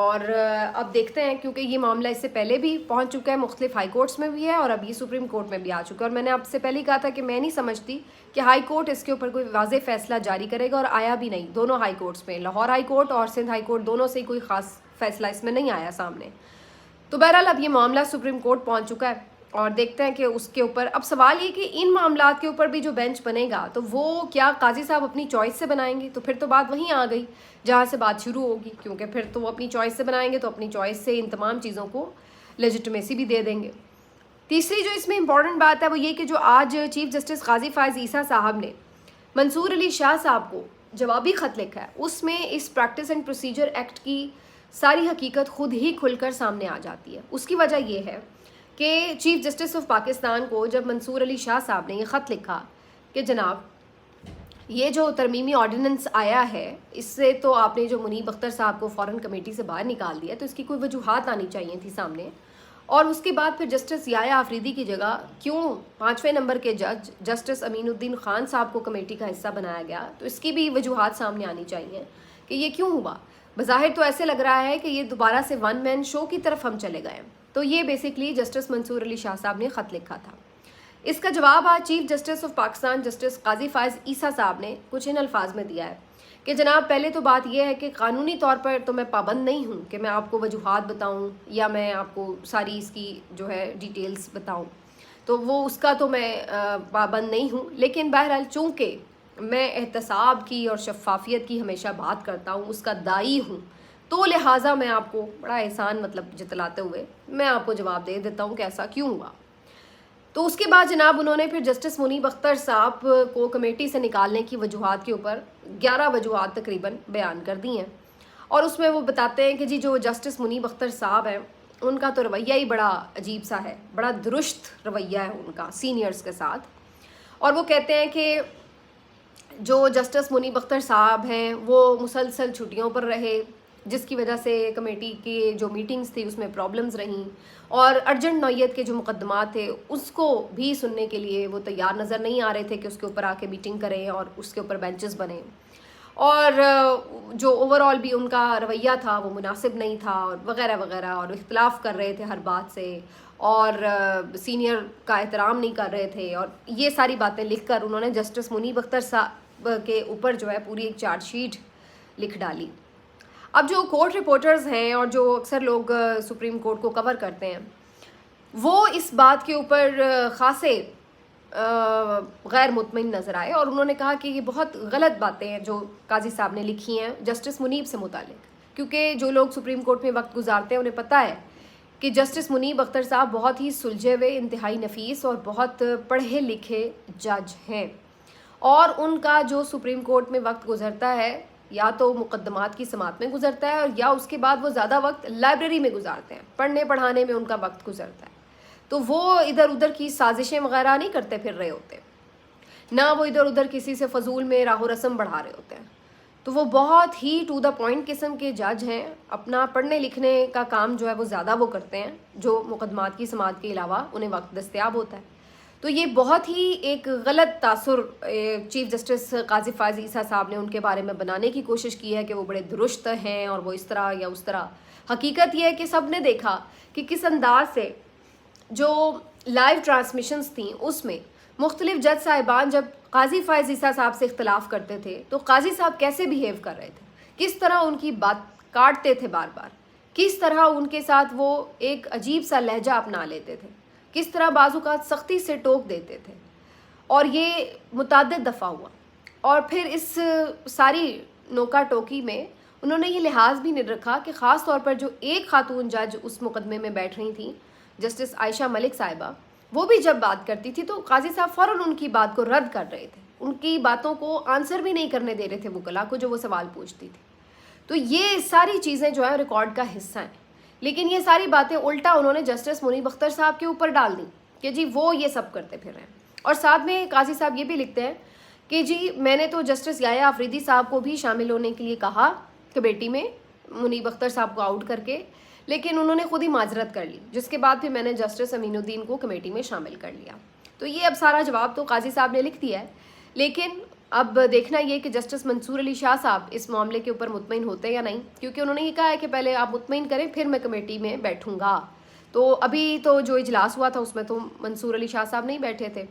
اور اب دیکھتے ہیں، کیونکہ یہ معاملہ اس سے پہلے بھی پہنچ چکا ہے، مختلف ہائی کورٹس میں بھی ہے اور اب یہ سپریم کورٹ میں بھی آ چکا ہے. اور میں نے آپ سے پہلے ہی کہا تھا کہ میں نہیں سمجھتی کہ ہائی کورٹ اس کے اوپر کوئی واضح فیصلہ جاری کرے گا، اور آیا بھی نہیں. دونوں ہائی کورٹس میں، لاہور ہائی کورٹ اور سندھ ہائی کورٹ، دونوں سے ہی کوئی خاص فیصلہ اس میں نہیں آیا سامنے. تو بہرحال اب یہ معاملہ سپریم کورٹ پہنچ چکا ہے اور دیکھتے ہیں کہ اس کے اوپر اب سوال یہ کہ ان معاملات کے اوپر بھی جو بینچ بنے گا تو وہ کیا قاضی صاحب اپنی چوائس سے بنائیں گے؟ تو پھر تو بات وہیں آ گئی جہاں سے بات شروع ہوگی، کیونکہ پھر تو وہ اپنی چوائس سے بنائیں گے تو اپنی چوائس سے ان تمام چیزوں کو لیجٹمیسی بھی دے دیں گے. تیسری جو اس میں امپورٹنٹ بات ہے وہ یہ کہ جو آج چیف جسٹس قاضی فائز عیسیٰ صاحب نے منصور علی شاہ صاحب کو جوابی خط لکھا ہے، اس میں اس پریکٹس اینڈ پروسیجر ایکٹ کی ساری حقیقت خود ہی کھل کر سامنے آ جاتی ہے. اس کی وجہ یہ ہے کہ چیف جسٹس آف پاکستان کو جب منصور علی شاہ صاحب نے یہ خط لکھا کہ جناب یہ جو ترمیمی آرڈیننس آیا ہے اس سے تو آپ نے جو منیب اختر صاحب کو فوراً کمیٹی سے باہر نکال دیا، تو اس کی کوئی وجوہات آنی چاہیے تھی سامنے. اور اس کے بعد پھر جسٹس یحییٰ آفریدی کی جگہ کیوں 5ویں نمبر کے جج جسٹس امین الدین خان صاحب کو کمیٹی کا حصہ بنایا گیا، تو اس کی بھی وجوہات سامنے آنی چاہیے کہ یہ کیوں ہوا. بظاہر تو ایسے لگ رہا ہے کہ یہ دوبارہ سے ون مین شو کی طرف ہم چلے گئے. تو یہ بیسکلی جسٹس منصور علی شاہ صاحب نے خط لکھا تھا. اس کا جواب آج chief justice of Pakistan justice قاضی فائز عیسیٰ صاحب نے کچھ ان الفاظ میں دیا ہے کہ جناب پہلے تو بات یہ ہے کہ قانونی طور پر تو میں پابند نہیں ہوں کہ میں آپ کو وجوہات بتاؤں یا میں آپ کو ساری اس کی جو ہے ڈیٹیلز بتاؤں، تو وہ اس کا تو میں پابند نہیں ہوں. لیکن بہرحال چونکہ میں احتساب کی اور شفافیت کی ہمیشہ بات کرتا ہوں، اس کا داعی ہوں، تو لہٰذا میں آپ کو بڑا احسان جتلاتے ہوئے میں آپ کو جواب دے دیتا ہوں کہ ایسا کیوں ہوا. تو اس کے بعد جناب انہوں نے پھر جسٹس منیب اختر صاحب کو کمیٹی سے نکالنے کی وجوہات کے اوپر 11 وجوہات تقریباً بیان کر دی ہیں. اور اس میں وہ بتاتے ہیں کہ جی جو جسٹس منیب اختر صاحب ہیں ان کا تو رویہ ہی بڑا عجیب سا ہے، بڑا درست رویہ ہے ان کا سینئرز کے ساتھ. اور وہ کہتے ہیں کہ جو جسٹس منیب اختر صاحب ہیں وہ مسلسل چھٹیوں پر رہے، جس کی وجہ سے کمیٹی کی جو میٹنگز تھی اس میں پرابلمز رہیں، اور ارجنٹ نوعیت کے جو مقدمات تھے اس کو بھی سننے کے لیے وہ تیار نظر نہیں آ رہے تھے کہ اس کے اوپر آ کے میٹنگ کریں اور اس کے اوپر بینچز بنیں. اور جو اوور آل بھی ان کا رویہ تھا وہ مناسب نہیں تھا اور وغیرہ وغیرہ، اور اختلاف کر رہے تھے ہر بات سے، اور سینئر کا احترام نہیں کر رہے تھے. اور یہ ساری باتیں لکھ کر انہوں نے جسٹس منیب اختر صاحب کے اوپر جو ہے پوری ایک چارج شیٹ لکھ ڈالی. اب جو کورٹ رپورٹرز ہیں اور جو اکثر لوگ سپریم کورٹ کو کور کرتے ہیں وہ اس بات کے اوپر خاصے غیر مطمئن نظر آئے، اور انہوں نے کہا کہ یہ بہت غلط باتیں ہیں جو قاضی صاحب نے لکھی ہیں جسٹس منیب سے متعلق. کیونکہ جو لوگ سپریم کورٹ میں وقت گزارتے ہیں انہیں پتہ ہے کہ جسٹس منیب اختر صاحب بہت ہی سلجھے ہوئے، انتہائی نفیس اور بہت پڑھے لکھے جج ہیں. اور ان کا جو سپریم کورٹ میں وقت گزرتا ہے یا تو مقدمات کی سماعت میں گزرتا ہے، اور یا اس کے بعد وہ زیادہ وقت لائبریری میں گزارتے ہیں، پڑھنے پڑھانے میں ان کا وقت گزرتا ہے. تو وہ ادھر ادھر کی سازشیں وغیرہ نہیں کرتے پھر رہے ہوتے، نہ وہ ادھر ادھر کسی سے فضول میں راہ و رسم بڑھا رہے ہوتے ہیں. تو وہ بہت ہی ٹو دا پوائنٹ قسم کے جج ہیں. اپنا پڑھنے لکھنے کا کام جو ہے وہ زیادہ وہ کرتے ہیں جو مقدمات کی سماعت کے علاوہ انہیں وقت دستیاب ہوتا ہے. تو یہ بہت ہی ایک غلط تاثر چیف جسٹس قاضی فائز عیسیٰ صاحب نے ان کے بارے میں بنانے کی کوشش کی ہے کہ وہ بڑے درست ہیں اور وہ اس طرح یا اس طرح. حقیقت یہ ہے کہ سب نے دیکھا کہ کس انداز سے جو لائیو ٹرانسمیشنز تھیں اس میں مختلف جج صاحبان جب قاضی فائز عیسیٰ صاحب سے اختلاف کرتے تھے تو قاضی صاحب کیسے بیہیو کر رہے تھے، کس طرح ان کی بات کاٹتے تھے بار بار، کس طرح ان کے ساتھ وہ ایک عجیب سا لہجہ اپنا لیتے تھے، کس طرح بعض اوقات سختی سے ٹوک دیتے تھے. اور یہ متعدد دفعہ ہوا. اور پھر اس ساری نوکا ٹوکی میں انہوں نے یہ لحاظ بھی نہیں رکھا کہ خاص طور پر جو ایک خاتون جج اس مقدمے میں بیٹھ رہی تھیں جسٹس عائشہ ملک صاحبہ، وہ بھی جب بات کرتی تھی تو قاضی صاحب فوراً ان کی بات کو رد کر رہے تھے، ان کی باتوں کو آنسر بھی نہیں کرنے دے رہے تھے وکلا کو جو وہ سوال پوچھتی تھی. تو یہ ساری چیزیں جو ہیں ریکارڈ کا حصہ ہیں. لیکن یہ ساری باتیں الٹا انہوں نے جسٹس منیب اختر صاحب کے اوپر ڈال دیں کہ جی وہ یہ سب کرتے پھر رہے ہیں. اور ساتھ میں قاضی صاحب یہ بھی لکھتے ہیں کہ جی میں نے تو جسٹس یحییٰ آفریدی صاحب کو بھی شامل ہونے کے لیے کہا کمیٹی میں منیب اختر صاحب کو آؤٹ کر کے، لیکن انہوں نے خود ہی معذرت کر لی، جس کے بعد پھر میں نے جسٹس امین الدین کو کمیٹی میں شامل کر لیا. تو یہ اب سارا جواب تو قاضی صاحب نے لکھ دیا ہے. لیکن اب دیکھنا یہ کہ جسٹس منصور علی شاہ صاحب اس معاملے کے اوپر مطمئن ہوتے ہیں یا نہیں، کیونکہ انہوں نے یہ کہا ہے کہ پہلے آپ مطمئن کریں پھر میں کمیٹی میں بیٹھوں گا. تو ابھی تو جو اجلاس ہوا تھا اس میں تو منصور علی شاہ صاحب نہیں بیٹھے تھے.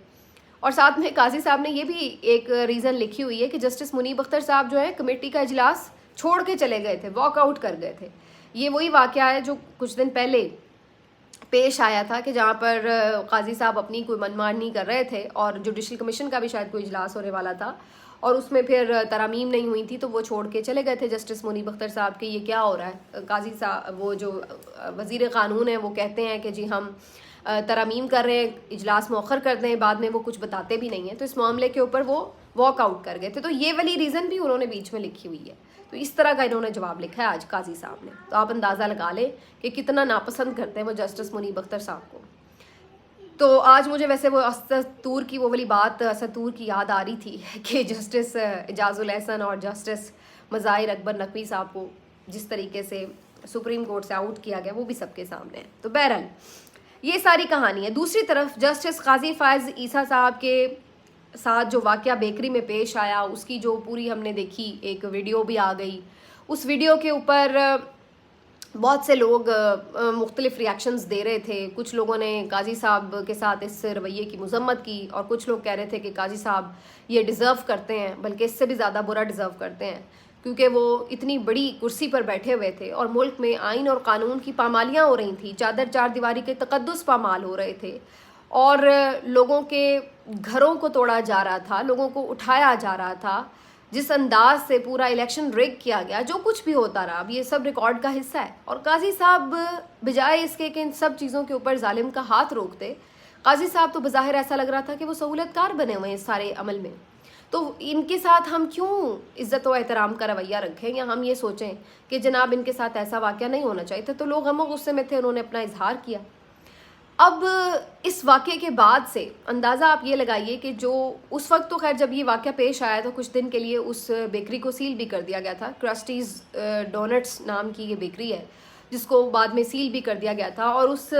اور ساتھ میں قاضی صاحب نے یہ بھی ایک ریزن لکھی ہوئی ہے کہ جسٹس منیب اختر صاحب جو ہے کمیٹی کا اجلاس چھوڑ کے چلے گئے تھے، واک آؤٹ کر گئے تھے. یہ وہی واقعہ ہے جو کچھ دن پہلے پیش آیا تھا کہ جہاں پر قاضی صاحب اپنی کوئی منمانی کر رہے تھے اور جوڈیشل کمیشن کا بھی شاید کوئی اجلاس ہونے والا تھا اور اس میں پھر ترامیم نہیں ہوئی تھی تو وہ چھوڑ کے چلے گئے تھے جسٹس منیب اختر صاحب کہ یہ کیا ہو رہا ہے. قاضی صاحب وہ جو وزیر قانون ہیں وہ کہتے ہیں کہ جی ہم ترامیم کر رہے ہیں، اجلاس مؤخر کر دیں، بعد میں وہ کچھ بتاتے بھی نہیں ہیں. تو اس معاملے کے اوپر وہ واک آؤٹ کر گئے تھے. تو یہ والی ریزن بھی انہوں نے بیچ میں لکھی ہوئی ہے. تو اس طرح کا انہوں نے جواب لکھا ہے آج قاضی صاحب نے. تو آپ اندازہ لگا لیں کہ کتنا ناپسند کرتے ہیں وہ جسٹس منیب اختر صاحب کو. تو آج مجھے ویسے وہ اسطور کی وہ والی بات اسطور کی یاد آ رہی تھی کہ جسٹس اعجاز الاحسن اور جسٹس مظاہر اکبر نقوی صاحب کو جس طریقے سے سپریم کورٹ سے آؤٹ کیا گیا وہ بھی سب کے سامنے ہے. تو بہرحال یہ ساری کہانی ہے. دوسری طرف جسٹس قاضی فائز عیسیٰ صاحب کے ساتھ جو واقعہ بیکری میں پیش آیا اس کی جو پوری ہم نے دیکھی، ایک ویڈیو بھی آ گئی. اس ویڈیو کے اوپر بہت سے لوگ مختلف ریاکشنز دے رہے تھے. کچھ لوگوں نے قاضی صاحب کے ساتھ اس رویے کی مذمت کی اور کچھ لوگ کہہ رہے تھے کہ قاضی صاحب یہ ڈیزرو کرتے ہیں، بلکہ اس سے بھی زیادہ برا ڈیزرو کرتے ہیں، کیونکہ وہ اتنی بڑی کرسی پر بیٹھے ہوئے تھے اور ملک میں آئین اور قانون کی پامالیاں ہو رہی تھیں، چار دیواری کے تقدس پامال ہو رہے تھے اور لوگوں کے گھروں کو توڑا جا رہا تھا، لوگوں کو اٹھایا جا رہا تھا. جس انداز سے پورا الیکشن ریگ کیا گیا، جو کچھ بھی ہوتا رہا، اب یہ سب ریکارڈ کا حصہ ہے. اور قاضی صاحب بجائے اس کے کہ ان سب چیزوں کے اوپر ظالم کا ہاتھ روکتے، قاضی صاحب تو بظاہر ایسا لگ رہا تھا کہ وہ سہولت کار بنے ہوئے ہیں اس سارے عمل میں. تو ان کے ساتھ ہم کیوں عزت و احترام کا رویہ رکھیں یا ہم یہ سوچیں کہ جناب ان کے ساتھ ایسا واقعہ نہیں ہونا چاہیے تھا. تو لوگ غم و غصے میں تھے، انہوں نے اپنا اظہار کیا. اب اس واقعے کے بعد سے اندازہ آپ یہ لگائیے کہ جو اس وقت تو خیر جب یہ واقعہ پیش آیا تو کچھ دن کے لیے اس بیکری کو سیل بھی کر دیا گیا تھا. کرسٹیز ڈونٹس نام کی یہ بیکری ہے جس کو بعد میں سیل بھی کر دیا گیا تھا اور اس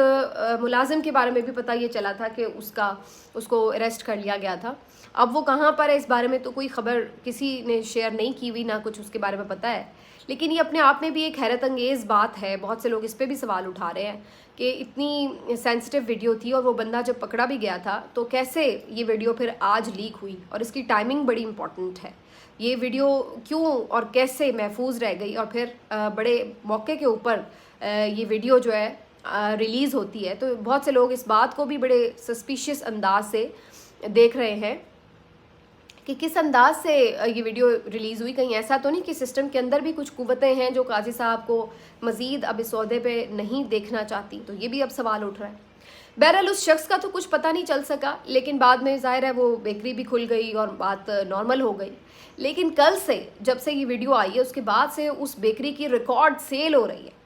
ملازم کے بارے میں بھی پتہ یہ چلا تھا کہ اس کو اریسٹ کر لیا گیا تھا. اب وہ کہاں پر ہے اس بارے میں تو کوئی خبر کسی نے شیئر نہیں کی ہوئی، نہ کچھ اس کے بارے میں پتہ ہے. لیکن یہ اپنے آپ میں بھی ایک حیرت انگیز بات ہے. بہت سے لوگ اس پہ بھی سوال اٹھا رہے ہیں کہ اتنی سینسٹیو ویڈیو تھی اور وہ بندہ جب پکڑا بھی گیا تھا تو کیسے یہ ویڈیو پھر آج لیک ہوئی، اور اس کی ٹائمنگ بڑی امپورٹنٹ ہے. یہ ویڈیو کیوں اور کیسے محفوظ رہ گئی اور پھر بڑے موقع کے اوپر یہ ویڈیو جو ہے ریلیز ہوتی ہے. تو بہت سے لوگ اس بات کو بھی بڑے سسپیشیس انداز سے دیکھ رہے ہیں کہ کس انداز سے یہ ویڈیو ریلیز ہوئی. کہیں ایسا تو نہیں کہ سسٹم کے اندر بھی کچھ قوتیں ہیں جو قاضی صاحب کو مزید اب اس عہدے پہ نہیں دیکھنا چاہتی. تو یہ بھی اب سوال اٹھ رہا ہے. بہرحال اس شخص کا تو کچھ پتہ نہیں چل سکا، لیکن بعد میں ظاہر ہے وہ بیکری بھی کھل گئی اور بات نارمل ہو گئی. لیکن کل سے جب سے یہ ویڈیو آئی ہے اس کے بعد سے اس بیکری کی ریکارڈ سیل ہو رہی ہے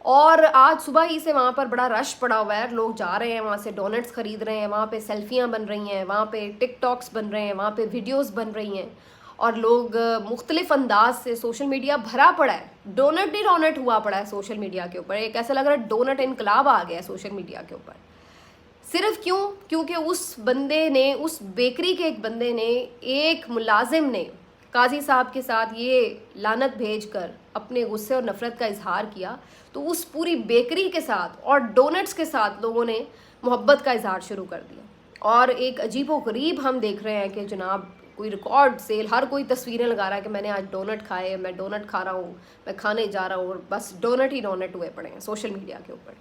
اور آج صبح ہی سے وہاں پر بڑا رش پڑا ہوا ہے. لوگ جا رہے ہیں وہاں سے ڈونٹس خرید رہے ہیں، وہاں پہ سیلفیاں بن رہی ہیں، وہاں پہ ٹک ٹاکس بن رہے ہیں، وہاں پہ ویڈیوز بن رہی ہیں اور لوگ مختلف انداز سے سوشل میڈیا بھرا پڑا ہے. ڈونٹ ہی ڈونٹ ہوا پڑا ہے سوشل میڈیا کے اوپر. ایک ایسا لگ رہا ہے ڈونٹ انقلاب آ گیا ہے سوشل میڈیا کے اوپر. صرف کیونکہ اس بندے نے، اس بیکری کے ایک بندے نے، ایک ملازم نے قاضی صاحب کے ساتھ یہ لعنت بھیج کر اپنے غصے اور نفرت کا اظہار کیا تو اس پوری بیکری کے ساتھ اور ڈونٹس کے ساتھ لوگوں نے محبت کا اظہار شروع کر دیا. اور ایک عجیب و غریب ہم دیکھ رہے ہیں کہ جناب کوئی ریکارڈ سیل، ہر کوئی تصویریں لگا رہا ہے کہ میں نے آج ڈونٹ کھائے، میں ڈونٹ کھا رہا ہوں، میں کھانے جا رہا ہوں، اور بس ڈونٹ ہی ڈونٹ ہوئے پڑے ہیں سوشل میڈیا کے اوپر.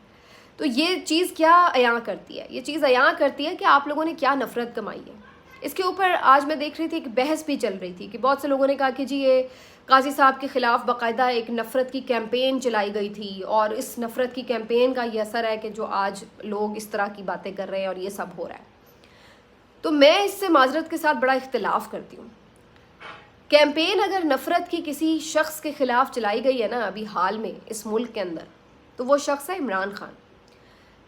تو یہ چیز کیا عیاں کرتی ہے؟ یہ چیز عیاں کرتی ہے کہ آپ لوگوں نے کیا نفرت کمائی ہے. اس کے اوپر آج میں دیکھ رہی تھی ایک بحث بھی چل رہی تھی کہ بہت سے لوگوں نے کہا کہ جی یہ قاضی صاحب کے خلاف باقاعدہ ایک نفرت کی کیمپین چلائی گئی تھی اور اس نفرت کی کیمپین کا یہ اثر ہے کہ جو آج لوگ اس طرح کی باتیں کر رہے ہیں اور یہ سب ہو رہا ہے. تو میں اس سے معذرت کے ساتھ بڑا اختلاف کرتی ہوں. کیمپین اگر نفرت کی کسی شخص کے خلاف چلائی گئی ہے نا ابھی حال میں اس ملک کے اندر، تو وہ شخص ہے عمران خان،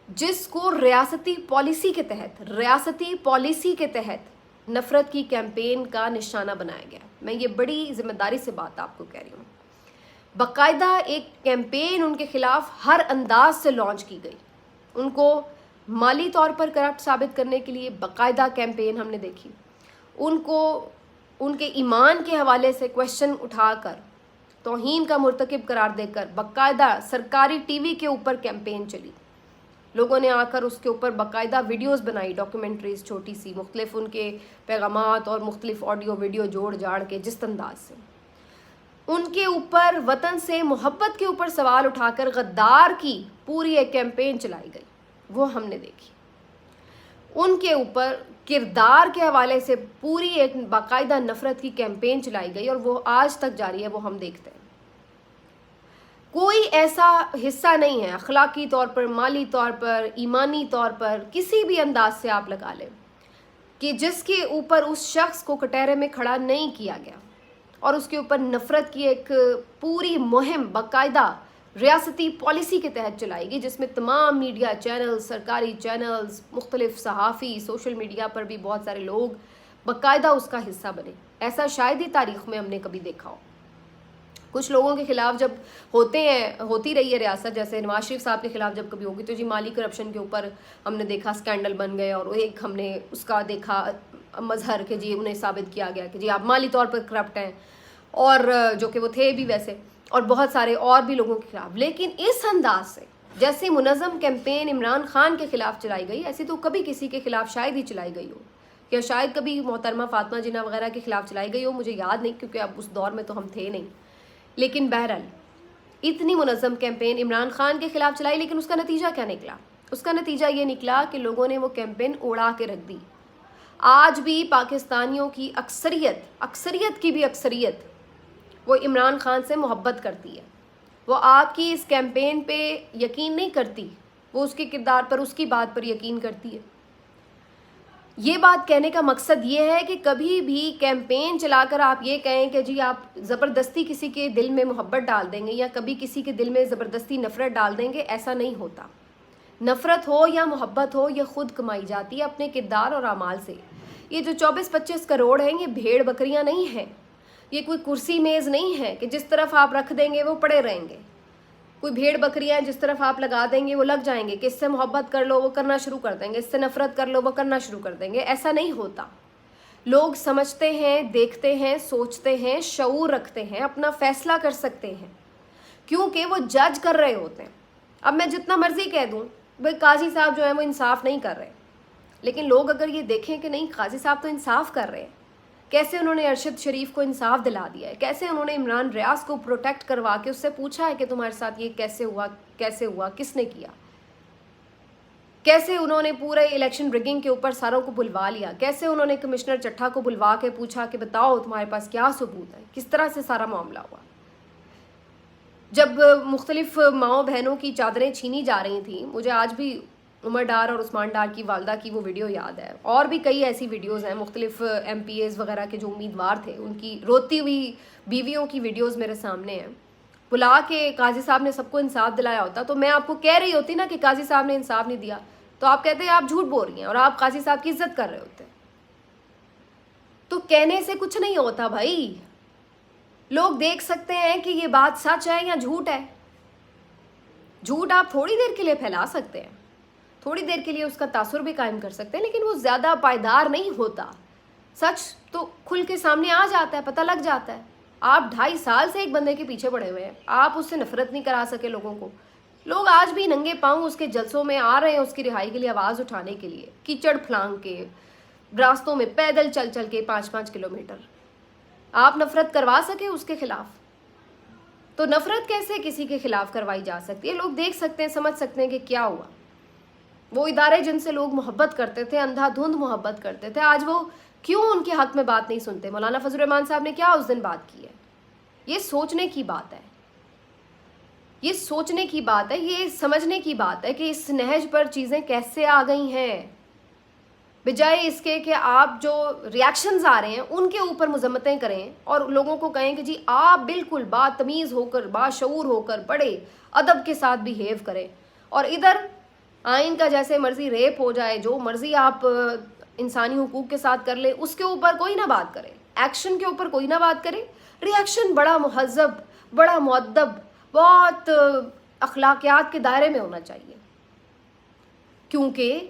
جس کو ریاستی پالیسی کے تحت نفرت کی کیمپین کا نشانہ بنایا گیا. میں یہ بڑی ذمہ داری سے بات آپ کو کہہ رہی ہوں. باقاعدہ ایک کیمپین ان کے خلاف ہر انداز سے لانچ کی گئی. ان کو مالی طور پر کرپٹ ثابت کرنے کے لیے باقاعدہ کیمپین ہم نے دیکھی. ان کو ان کے ایمان کے حوالے سے کویشچن اٹھا کر توہین کا مرتکب قرار دے کر باقاعدہ سرکاری ٹی وی کے اوپر کیمپین چلی. لوگوں نے آ کر اس کے اوپر باقاعدہ ویڈیوز بنائی, ڈاکیومنٹریز چھوٹی سی, مختلف ان کے پیغامات اور مختلف آڈیو ویڈیو جوڑ جاڑ کے جس انداز سے ان کے اوپر وطن سے محبت کے اوپر سوال اٹھا کر غدار کی پوری ایک کیمپین چلائی گئی, وہ ہم نے دیکھی. ان کے اوپر کردار کے حوالے سے پوری ایک باقاعدہ نفرت کی کیمپین چلائی گئی اور وہ آج تک جاری ہے, وہ ہم دیکھتے ہیں. کوئی ایسا حصہ نہیں ہے اخلاقی طور پر, مالی طور پر, ایمانی طور پر, کسی بھی انداز سے آپ لگا لیں کہ جس کے اوپر اس شخص کو کٹہرے میں کھڑا نہیں کیا گیا اور اس کے اوپر نفرت کی ایک پوری مہم باقاعدہ ریاستی پالیسی کے تحت چلائی گئی, جس میں تمام میڈیا چینلز, سرکاری چینلز, مختلف صحافی, سوشل میڈیا پر بھی بہت سارے لوگ باقاعدہ اس کا حصہ بنے. ایسا شاید ہی تاریخ میں ہم نے کبھی دیکھا ہو. کچھ لوگوں کے خلاف جب ہوتی رہی ہے ریاست, جیسے نواز شریف صاحب کے خلاف جب کبھی ہوگی تو جی مالی کرپشن کے اوپر ہم نے دیکھا اسکینڈل بن گئے, اور ایک ہم نے اس کا دیکھا مظہر کہ جی انہیں ثابت کیا گیا کہ جی آپ مالی طور پر کرپٹ ہیں, اور جو کہ وہ تھے بھی ویسے, اور بہت سارے اور بھی لوگوں کے خلاف. لیکن اس انداز سے جیسے منظم کیمپین عمران خان کے خلاف چلائی گئی, ایسی تو کبھی کسی کے خلاف شاید ہی چلائی گئی ہو, یا شاید کبھی محترمہ فاطمہ جناح وغیرہ کے خلاف چلائی گئی ہو, مجھے یاد نہیں کیونکہ اب اس دور میں تو ہم تھے نہیں. لیکن بہرحال اتنی منظم کیمپین عمران خان کے خلاف چلائی, لیکن اس کا نتیجہ کیا نکلا؟ اس کا نتیجہ یہ نکلا کہ لوگوں نے وہ کیمپین اڑا کے رکھ دی. آج بھی پاکستانیوں کی اکثریت کی بھی اکثریت وہ عمران خان سے محبت کرتی ہے. وہ آپ کی اس کیمپین پہ یقین نہیں کرتی, وہ اس کے کردار پر, اس کی بات پر یقین کرتی ہے. یہ بات کہنے کا مقصد یہ ہے کہ کبھی بھی کیمپین چلا کر آپ یہ کہیں کہ جی آپ زبردستی کسی کے دل میں محبت ڈال دیں گے یا کبھی کسی کے دل میں زبردستی نفرت ڈال دیں گے, ایسا نہیں ہوتا. نفرت ہو یا محبت ہو, یہ خود کمائی جاتی ہے اپنے کردار اور اعمال سے. یہ جو 24-25 کروڑ ہیں یہ بھیڑ بکریاں نہیں ہیں, یہ کوئی کرسی میز نہیں ہے کہ جس طرف آپ رکھ دیں گے وہ پڑے رہیں گے. کوئی بھیڑ بکریاں جس طرف آپ لگا دیں گے وہ لگ جائیں گے, کہ اس سے محبت کر لو وہ کرنا شروع کر دیں گے, اس سے نفرت کر لو وہ کرنا شروع کر دیں گے. ایسا نہیں ہوتا. لوگ سمجھتے ہیں, دیکھتے ہیں, سوچتے ہیں, شعور رکھتے ہیں, اپنا فیصلہ کر سکتے ہیں, کیونکہ وہ جج کر رہے ہوتے ہیں. اب میں جتنا مرضی کہہ دوں بھائی قاضی صاحب جو ہیں وہ انصاف نہیں کر رہے, لیکن لوگ اگر یہ دیکھیں کہ نہیں قاضی صاحب تو انصاف کر رہے ہیں, کیسے انہوں نے ارشد شریف کو انصاف دلا دیا ہے, کیسے انہوں نے عمران ریاض کو پروٹیکٹ کروا کے اس سے پوچھا ہے کہ تمہارے ساتھ یہ کیسے ہوا, کس نے کیا, کیسے انہوں نے پورے الیکشن رگنگ کے اوپر ساروں کو بلوا لیا, کیسے انہوں نے کمشنر چٹھا کو بلوا کے پوچھا کہ بتاؤ تمہارے پاس کیا ثبوت ہے, کس طرح سے سارا معاملہ ہوا. جب مختلف ماؤں بہنوں کی چادریں چھینی جا رہی تھیں, مجھے آج بھی عمر ڈار اور عثمان ڈار کی والدہ کی وہ ویڈیو یاد ہے, اور بھی کئی ایسی ویڈیوز ہیں مختلف MPAs وغیرہ کے جو امیدوار تھے, ان کی روتی ہوئی بیویوں کی ویڈیوز میرے سامنے ہیں. بلا کے قاضی صاحب نے سب کو انصاف دلایا ہوتا تو میں آپ کو کہہ رہی ہوتی نا کہ قاضی صاحب نے انصاف نہیں دیا, تو آپ کہتے ہیں آپ جھوٹ بول رہی ہیں اور آپ قاضی صاحب کی عزت کر رہے ہوتے. تو کہنے سے کچھ نہیں ہوتا بھائی, لوگ دیکھ سکتے ہیں کہ یہ بات سچ ہے یا جھوٹ ہے. جھوٹ آپ تھوڑی دیر کے لیے پھیلا سکتے ہیں, تھوڑی دیر کے لیے اس کا تاثر بھی قائم کر سکتے ہیں, لیکن وہ زیادہ پائیدار نہیں ہوتا. سچ تو کھل کے سامنے آ جاتا ہے, پتہ لگ جاتا ہے. آپ 2.5 سال سے ایک بندے کے پیچھے پڑے ہوئے ہیں, آپ اس سے نفرت نہیں کرا سکے لوگوں کو. لوگ آج بھی ننگے پاؤں اس کے جلسوں میں آ رہے ہیں اس کی رہائی کے لیے آواز اٹھانے کے لیے, کیچڑ پھلانگ کے, راستوں میں پیدل چل چل کے 5-5 کلومیٹر. آپ نفرت کروا سکے اس کے خلاف؟ تو نفرت کیسے کسی کے خلاف کروائی جا سکتی ہے؟ لوگ دیکھ سکتے ہیں, سمجھ سکتے ہیں کہ کیا ہوا. وہ ادارے جن سے لوگ محبت کرتے تھے, اندھا دھند محبت کرتے تھے, آج وہ کیوں ان کے حق میں بات نہیں سنتے؟ مولانا فضل الرحمان صاحب نے کیا اس دن بات کی ہے؟ یہ سوچنے کی بات ہے, یہ سوچنے کی بات ہے, یہ سمجھنے کی بات ہے کہ اس نہج پر چیزیں کیسے آ گئی ہیں, بجائے اس کے کہ آپ جو ریاکشنز آ رہے ہیں ان کے اوپر مذمتیں کریں اور لوگوں کو کہیں کہ جی آپ بالکل باتمیز ہو کر, باشعور ہو کر, بڑے ادب کے ساتھ بیہیو کریں, اور ادھر آئین کا جیسے مرضی ریپ ہو جائے, جو مرضی آپ انسانی حقوق کے ساتھ کر لیں, اس کے اوپر کوئی نہ بات کرے, ایکشن کے اوپر کوئی نہ بات کرے. ریاکشن بڑا مہذب, بڑا مؤدب, بہت اخلاقیات کے دائرے میں ہونا چاہیے, کیونکہ